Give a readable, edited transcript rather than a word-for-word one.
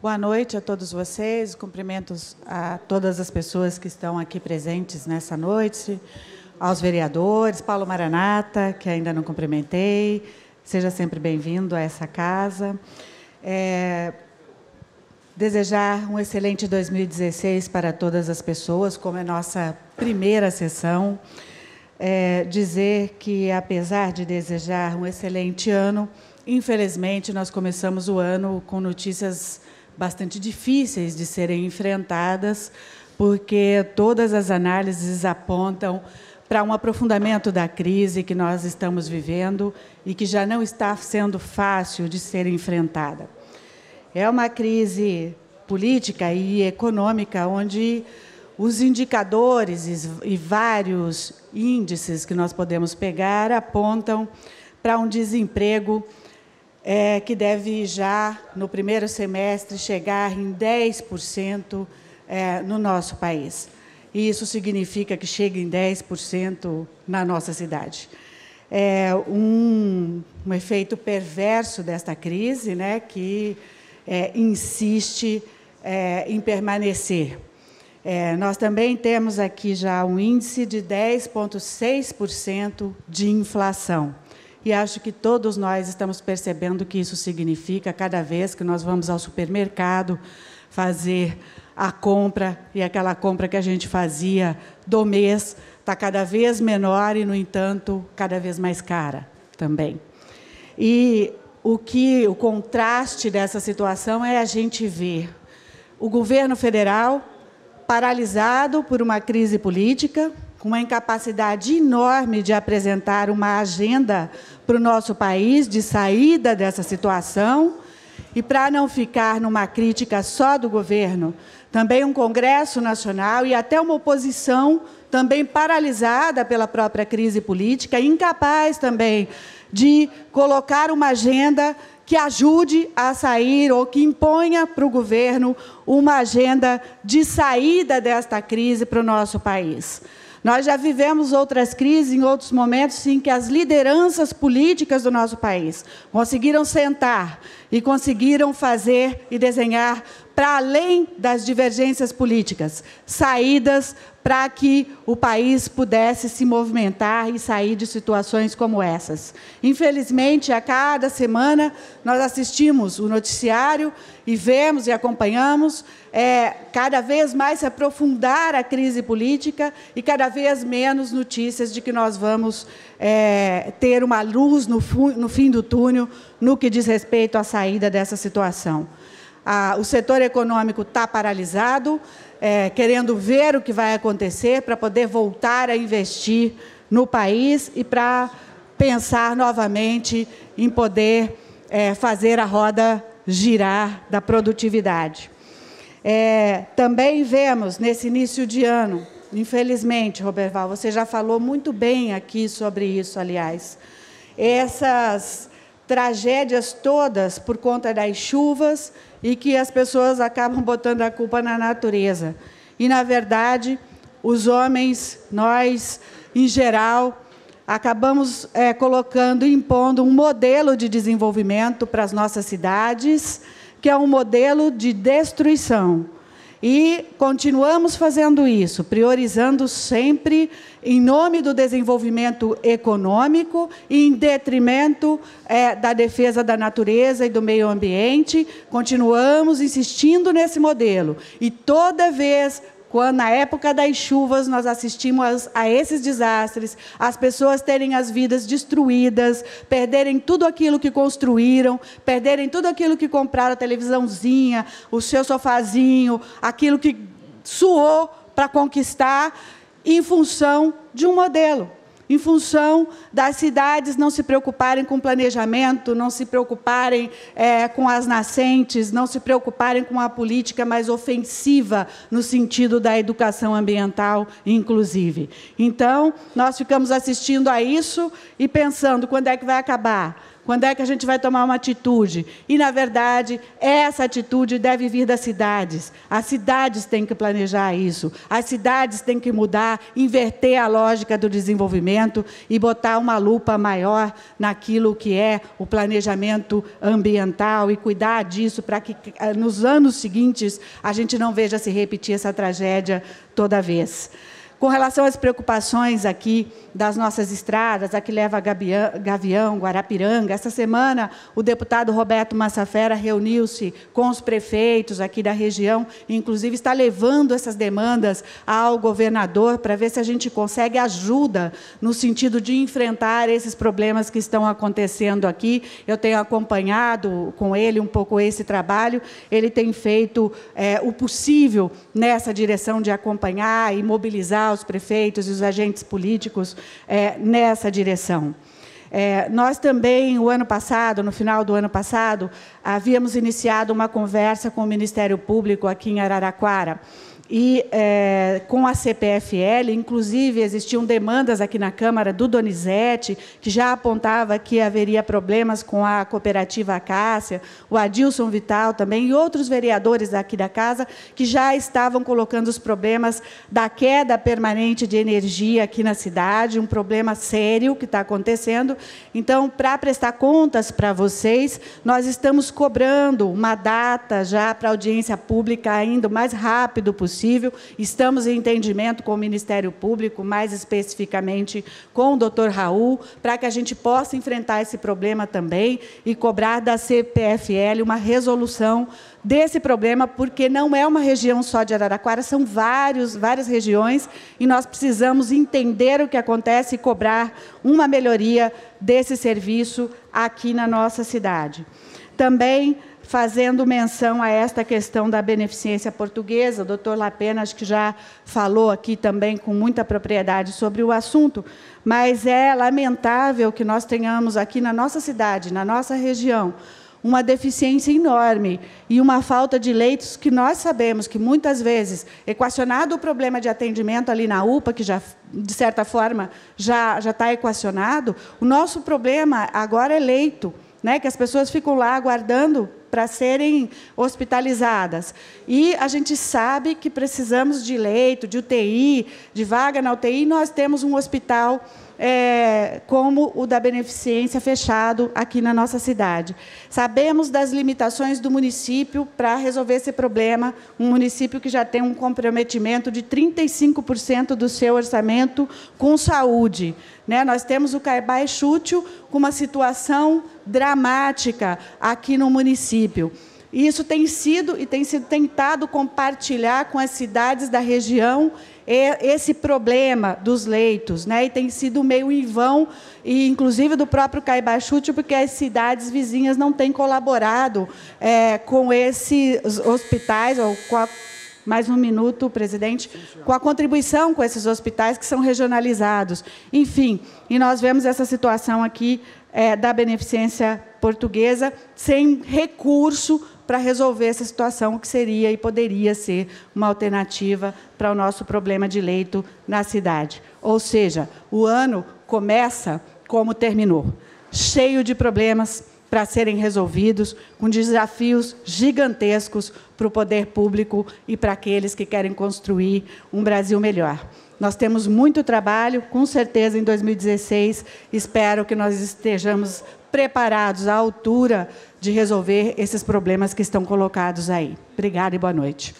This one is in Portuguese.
Boa noite a todos vocês, cumprimentos a todas as pessoas que estão aqui presentes nessa noite, aos vereadores, Paulo Maranata, que ainda não cumprimentei, seja sempre bem-vindo a essa casa. Desejar um excelente 2016 para todas as pessoas, como é nossa primeira sessão. Dizer que, apesar de desejar um excelente ano, infelizmente, nós começamos o ano com notícias bastante difíceis de serem enfrentadas, porque todas as análises apontam para um aprofundamento da crise que nós estamos vivendo e que já não está sendo fácil de ser enfrentada. É uma crise política e econômica onde os indicadores e vários índices que nós podemos pegar apontam para um desemprego que deve já, no primeiro semestre, chegar em 10% no nosso país. E isso significa que chega em 10% na nossa cidade. É um efeito perverso desta crise, né, que insiste em permanecer. Nós também temos aqui já um índice de 10,6% de inflação. E acho que todos nós estamos percebendo o que isso significa cada vez que nós vamos ao supermercado fazer a compra, e aquela compra que a gente fazia do mês está cada vez menor e, no entanto, cada vez mais cara também. E o contraste dessa situação é a gente ver o governo federal paralisado por uma crise política, com uma incapacidade enorme de apresentar uma agenda para o nosso país de saída dessa situação, e para não ficar numa crítica só do governo, também um Congresso Nacional e até uma oposição também paralisada pela própria crise política, incapaz também de colocar uma agenda que ajude a sair ou que imponha para o governo uma agenda de saída desta crise para o nosso país. Nós já vivemos outras crises em outros momentos em que as lideranças políticas do nosso país conseguiram sentar e conseguiram fazer e desenhar, para além das divergências políticas, saídas para que o país pudesse se movimentar e sair de situações como essas. Infelizmente, a cada semana, nós assistimos o noticiário e vemos e acompanhamos cada vez mais se aprofundar a crise política e cada vez menos notícias de que nós vamos ter uma luz no fim do túnel no que diz respeito à saída dessa situação. O setor econômico está paralisado, querendo ver o que vai acontecer para poder voltar a investir no país e para pensar novamente em poder fazer a roda girar da produtividade. Também vemos, nesse início de ano, infelizmente, Roberval, você já falou muito bem aqui sobre isso, aliás, essas tragédias todas por conta das chuvas e que as pessoas acabam botando a culpa na natureza. E, na verdade, os homens, nós, em geral, acabamos colocando, impondo um modelo de desenvolvimento para as nossas cidades, que é um modelo de destruição. E continuamos fazendo isso, priorizando sempre em nome do desenvolvimento econômico e em detrimento da defesa da natureza e do meio ambiente. Continuamos insistindo nesse modelo. E toda vez, quando na época das chuvas nós assistimos a esses desastres, as pessoas terem as vidas destruídas, perderem tudo aquilo que construíram, perderem tudo aquilo que compraram, a televisãozinha, o seu sofazinho, aquilo que suou para conquistar, em função de um modelo, em função das cidades não se preocuparem com planejamento, não se preocuparem com as nascentes, não se preocuparem com a política mais ofensiva no sentido da educação ambiental, inclusive. Então, nós ficamos assistindo a isso e pensando, quando é que vai acabar? Quando é que a gente vai tomar uma atitude? E, na verdade, essa atitude deve vir das cidades. As cidades têm que planejar isso. As cidades têm que mudar, inverter a lógica do desenvolvimento e botar uma lupa maior naquilo que é o planejamento ambiental e cuidar disso para que, nos anos seguintes, a gente não veja se repetir essa tragédia toda vez. Com relação às preocupações aqui das nossas estradas, a que leva a Gavião, Guarapiranga, essa semana o deputado Roberto Massafera reuniu-se com os prefeitos aqui da região, e, inclusive, está levando essas demandas ao governador para ver se a gente consegue ajuda no sentido de enfrentar esses problemas que estão acontecendo aqui. Eu tenho acompanhado com ele um pouco esse trabalho, ele tem feito o possível nessa direção de acompanhar e mobilizar os prefeitos e os agentes políticos nessa direção. Nós também, o ano passado, no final do ano passado, havíamos iniciado uma conversa com o Ministério Público aqui em Araraquara, e com a CPFL, inclusive, existiam demandas aqui na Câmara do Donizete, que já apontava que haveria problemas com a cooperativa Acácia, o Adilson Vital também, e outros vereadores aqui da casa, que já estavam colocando os problemas da queda permanente de energia aqui na cidade, um problema sério que está acontecendo. Então, para prestar contas para vocês, nós estamos cobrando uma data já para a audiência pública ainda o mais rápido possível. Estamos em entendimento com o Ministério Público, mais especificamente com o doutor Raul, para que a gente possa enfrentar esse problema também e cobrar da CPFL uma resolução desse problema, porque não é uma região só de Araraquara, são várias regiões, e nós precisamos entender o que acontece e cobrar uma melhoria desse serviço aqui na nossa cidade. Também, fazendo menção a esta questão da beneficência portuguesa, o doutor Lapena, acho que já falou aqui também com muita propriedade sobre o assunto, mas é lamentável que nós tenhamos aqui na nossa cidade, na nossa região, uma deficiência enorme e uma falta de leitos que nós sabemos que, muitas vezes, equacionado o problema de atendimento ali na UPA, que já, de certa forma, já está equacionado, o nosso problema agora é leito, né, que as pessoas ficam lá aguardando para serem hospitalizadas. E a gente sabe que precisamos de leito, de UTI, de vaga na UTI, e nós temos um hospital como o da Beneficência fechado aqui na nossa cidade. Sabemos das limitações do município para resolver esse problema, um município que já tem um comprometimento de 35% do seu orçamento com saúde. Né? Nós temos o Caibai-Chútil com uma situação dramática aqui no município. E isso tem sido tentado compartilhar com as cidades da região esse problema dos leitos, né? E tem sido meio em vão, e inclusive do próprio Caibai-Chútil, porque as cidades vizinhas não têm colaborado com esses hospitais, ou com mais um minuto, presidente, com a contribuição com esses hospitais que são regionalizados. Enfim, e nós vemos essa situação aqui da Beneficência Portuguesa sem recurso para resolver essa situação, que seria e poderia ser uma alternativa para o nosso problema de leito na cidade. Ou seja, o ano começa como terminou, cheio de problemas para serem resolvidos, com desafios gigantescos para o poder público e para aqueles que querem construir um Brasil melhor. Nós temos muito trabalho, com certeza, em 2016. Espero que nós estejamos preparados à altura de resolver esses problemas que estão colocados aí. Obrigada e boa noite.